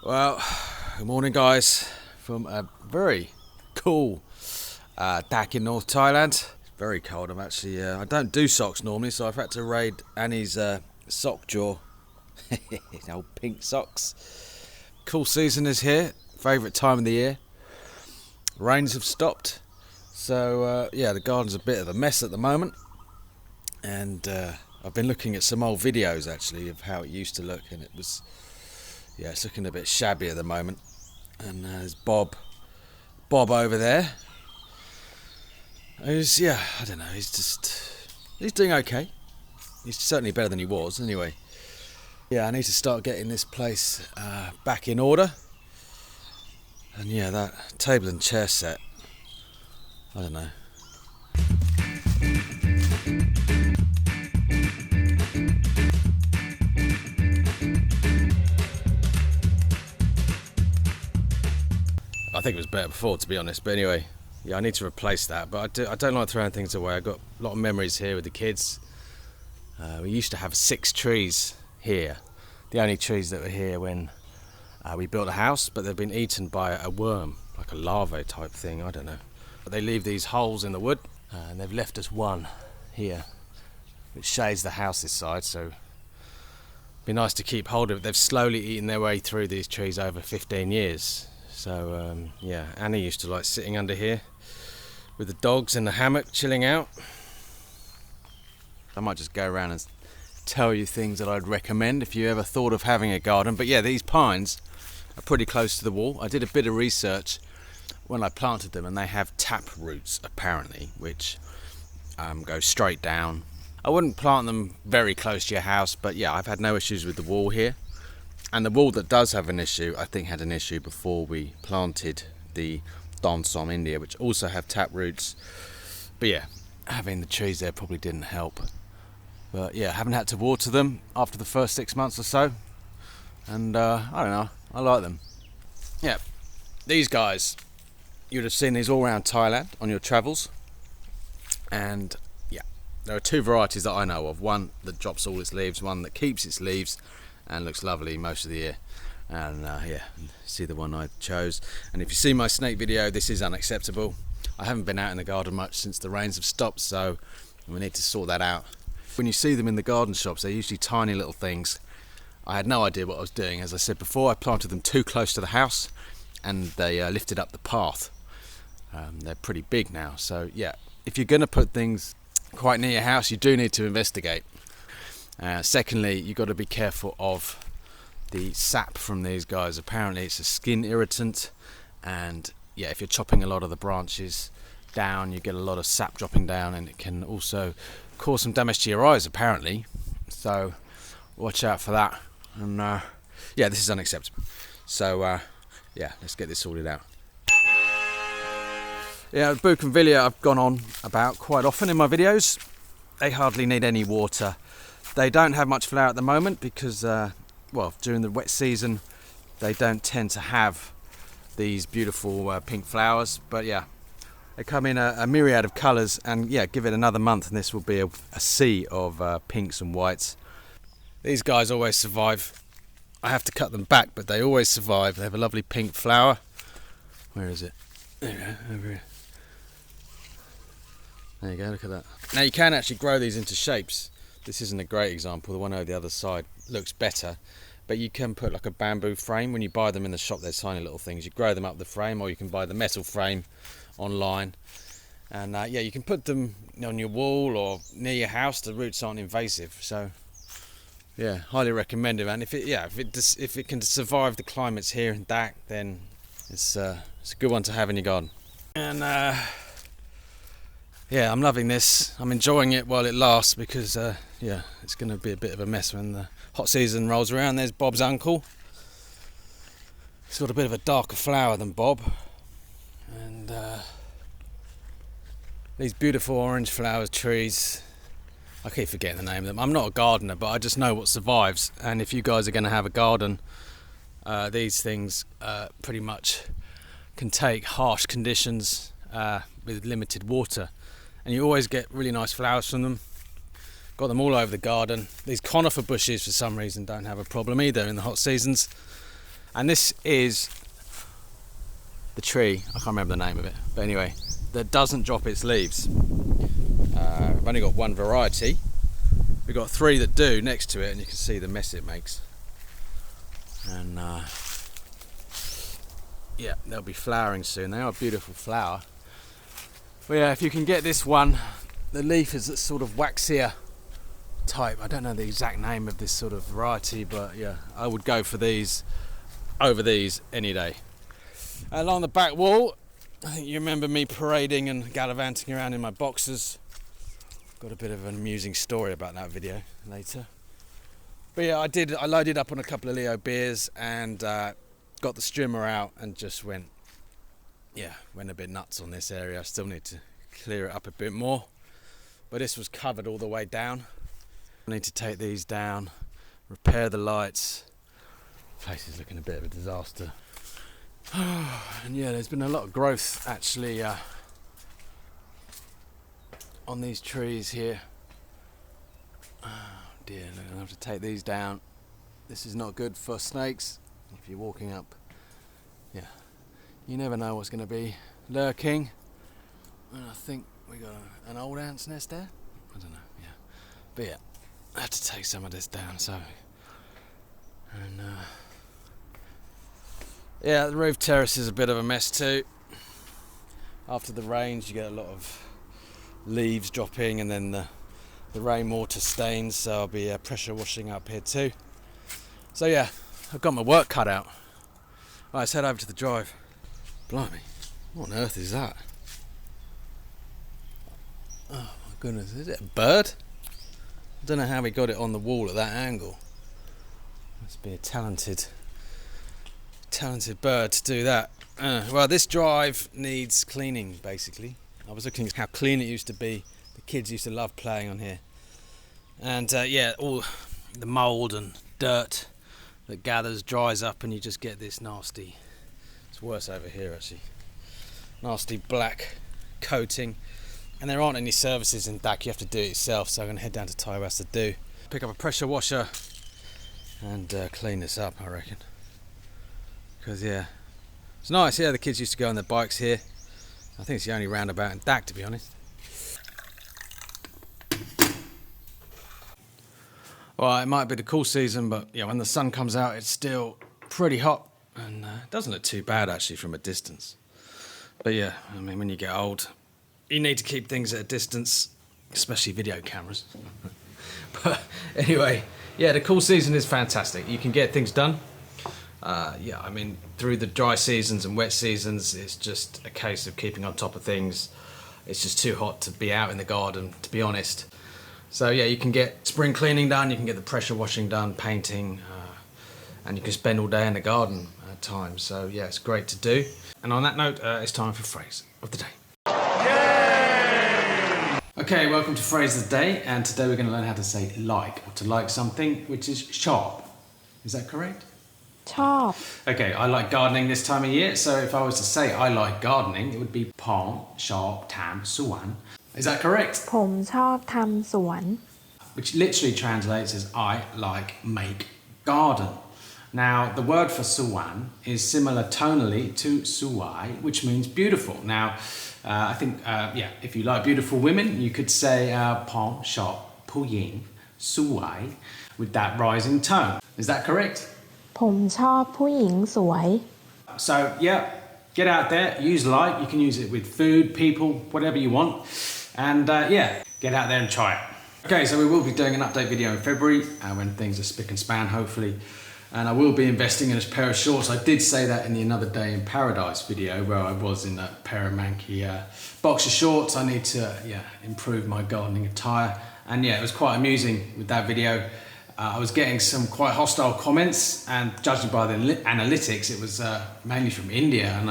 Well, good morning guys from a very cool Dak in North Thailand. Very cold. I'm actually, I don't do socks normally, so I've had to raid Annie's sock drawer. Old pink socks. Cool season is here, favourite time of the year. Rains have stopped, so yeah, the garden's a bit of a mess at the moment. And I've been looking at some old videos actually of how it used to look, and it's looking a bit shabby at the moment. And there's Bob over there. I don't know, he's doing okay. He's certainly better than he was anyway. Yeah, I need to start getting this place back in order. And yeah, that table and chair set, I don't know. I think it was better before, to be honest, but anyway, yeah, I need to replace that. But I don't like throwing things away. I've got a lot of memories here with the kids. We used to have 6 trees here, the only trees that were here when we built a house, but they've been eaten by a worm, like a larvae type thing, I don't know. But they leave these holes in the wood, and they've left us one here, which shades the house this side, so it'd be nice to keep hold of it. They've slowly eaten their way through these trees over 15 years. So yeah, Annie used to like sitting under here with the dogs in the hammock, chilling out. I might just go around and tell you things that I'd recommend if you ever thought of having a garden. But yeah, these pines are pretty close to the wall. I did a bit of research when I planted them, and they have tap roots apparently, which go straight down. I wouldn't plant them very close to your house, but yeah, I've had no issues with the wall here. And the wall that does have an issue, I think had an issue before we planted the Donsom India, which also have tap roots. But yeah, having the trees there probably didn't help. But yeah, haven't had to water them after the first 6 months or so. And I don't know, I like them. Yeah, these guys, you'd have seen these all around Thailand on your travels. And yeah, there are 2 varieties that I know of. One that drops all its leaves, one that keeps its leaves and looks lovely most of the year. And yeah, see the one I chose. And if you see my snake video, this is unacceptable. I haven't been out in the garden much since the rains have stopped, so we need to sort that out. When you see them in the garden shops, they're usually tiny little things. I had no idea what I was doing. As I said before, I planted them too close to the house, and they lifted up the path. They're pretty big now, so yeah, if you're going to put things quite near your house, you do need to investigate. Secondly, you've got to be careful of the sap from these guys. Apparently it's a skin irritant, and yeah, if you're chopping a lot of the branches down, you get a lot of sap dropping down, and it can also cause some damage to your eyes apparently, so watch out for that. And yeah, this is unacceptable, so yeah, let's get this sorted out. Yeah, Bougainvillea I've gone on about quite often in my videos. They hardly need any water. They don't have much flower at the moment because, well, during the wet season, they don't tend to have these beautiful pink flowers. But yeah, they come in a myriad of colours, and yeah, give it another month and this will be a sea of pinks and whites. These guys always survive. I have to cut them back, but they always survive. They have a lovely pink flower. Where is it? There you go, over here. There you go, look at that. Now you can actually grow these into shapes. This isn't a great example, the one over the other side looks better, but you can put like a bamboo frame. When you buy them in the shop, they're tiny little things. You grow them up the frame, or you can buy the metal frame online. And yeah, you can put them on your wall or near your house. The roots aren't invasive, so yeah, highly recommend it. And if it can survive the climates here in Dak, then it's a good one to have in your garden. And yeah, I'm loving this. I'm enjoying it while it lasts, because yeah, it's going to be a bit of a mess when the hot season rolls around. There's Bob's uncle. He's got a bit of a darker flower than Bob, and these beautiful orange flower trees. I keep forgetting the name of them. I'm not a gardener, but I just know what survives. And if you guys are going to have a garden, these things pretty much can take harsh conditions with limited water, and you always get really nice flowers from them. Got them all over the garden. These conifer bushes for some reason don't have a problem either in the hot seasons. And this is the tree, I can't remember the name of it, but anyway, that doesn't drop its leaves. I've only got one variety. We've got 3 that do next to it, and you can see the mess it makes. And yeah, they'll be flowering soon. They are a beautiful flower. But yeah, if you can get this one, the leaf is that sort of waxier type. I don't know the exact name of this sort of variety, but yeah, I would go for these over these any day. Along the back wall, I think you remember me parading and gallivanting around in my boxers. Got a bit of an amusing story about that video later. But yeah, I loaded up on a couple of Leo beers and got the strimmer out and just went a bit nuts on this area. I still need to clear it up a bit more, but this was covered all the way down. I need to take these down, repair the lights. The place is looking a bit of a disaster. And yeah, there's been a lot of growth actually on these trees here. Oh dear, I'm gonna have to take these down. This is not good for snakes. If you're walking up, yeah, you never know what's going to be lurking. And I think we got an old ant's nest there. I don't know, yeah. But yeah, I have to take some of this down. So, and yeah, the roof terrace is a bit of a mess too. After the rains, you get a lot of leaves dropping, and then the rainwater stains. So I'll be pressure washing up here too. So yeah, I've got my work cut out. Right, let's head over to the drive. Blimey, what on earth is that? Oh my goodness, is it a bird? I don't know how we got it on the wall at that angle. Must be a talented bird to do that. Well, this drive needs cleaning basically. I was looking at how clean it used to be. The kids used to love playing on here. And yeah, all the mould and dirt that gathers dries up, and you just get this nasty, it's worse over here actually, nasty black coating. And there aren't any services in DAC, you have to do it yourself, so I'm going to head down to Taiwan to do. Pick up a pressure washer and clean this up, I reckon. Because yeah, it's nice. Yeah, the kids used to go on their bikes here. I think it's the only roundabout in DAC, to be honest. Well, it might be the cool season, but yeah, when the sun comes out, it's still pretty hot, and it doesn't look too bad actually from a distance. But yeah, I mean, when you get old, you need to keep things at a distance, especially video cameras. But anyway, yeah, the cool season is fantastic. You can get things done. Yeah, I mean, through the dry seasons and wet seasons, it's just a case of keeping on top of things. It's just too hot to be out in the garden, to be honest. So yeah, you can get spring cleaning done, you can get the pressure washing done, painting, and you can spend all day in the garden at times. So yeah, it's great to do. And on that note, it's time for phrase of the day. Yay! Okay, welcome to phrase of the day, and today we're going to learn how to say like, or to like something, which is sharp. Is that correct? Chop. Okay, I like gardening this time of year, so if I was to say I like gardening, it would be pong, sharp, tam, suan. Is that correct? ผมชอบทำสวน Which literally translates as I like make garden. Now, the word for suwan is similar tonally to suwai, which means beautiful. Now, I think, yeah, if you like beautiful women, you could say pong, sharp, puying, suwai, with that rising tone. Is that correct? ผมชอบผู้หญิงสวย So, yeah, get out there, use like. You can use it with food, people, whatever you want. And yeah, get out there and try it. Okay, so we will be doing an update video in February when things are spick and span, hopefully. And I will be investing in a pair of shorts. I did say that in the Another Day in Paradise video where I was in a pair of manky boxer shorts. I need to, yeah, improve my gardening attire. And yeah, it was quite amusing with that video. I was getting some quite hostile comments, and judging by the analytics, it was mainly from India, and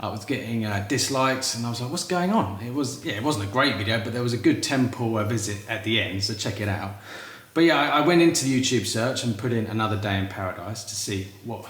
I was getting dislikes, and I was like, what's going on? It wasn't a great video, but there was a good temple visit at the end, so check it out. But yeah, I went into the YouTube search and put in Another Day in Paradise to see what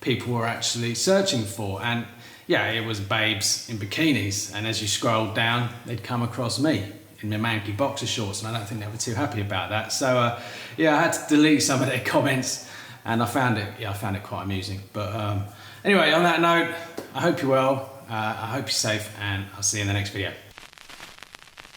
people were actually searching for, and yeah, it was babes in bikinis, and as you scrolled down, they'd come across me in my manky boxer shorts, and I don't think they were too happy about that. So yeah, I had to delete some of their comments and I found it quite amusing. But anyway, on that note, I hope you're well, I hope you're safe, and I'll see you in the next video.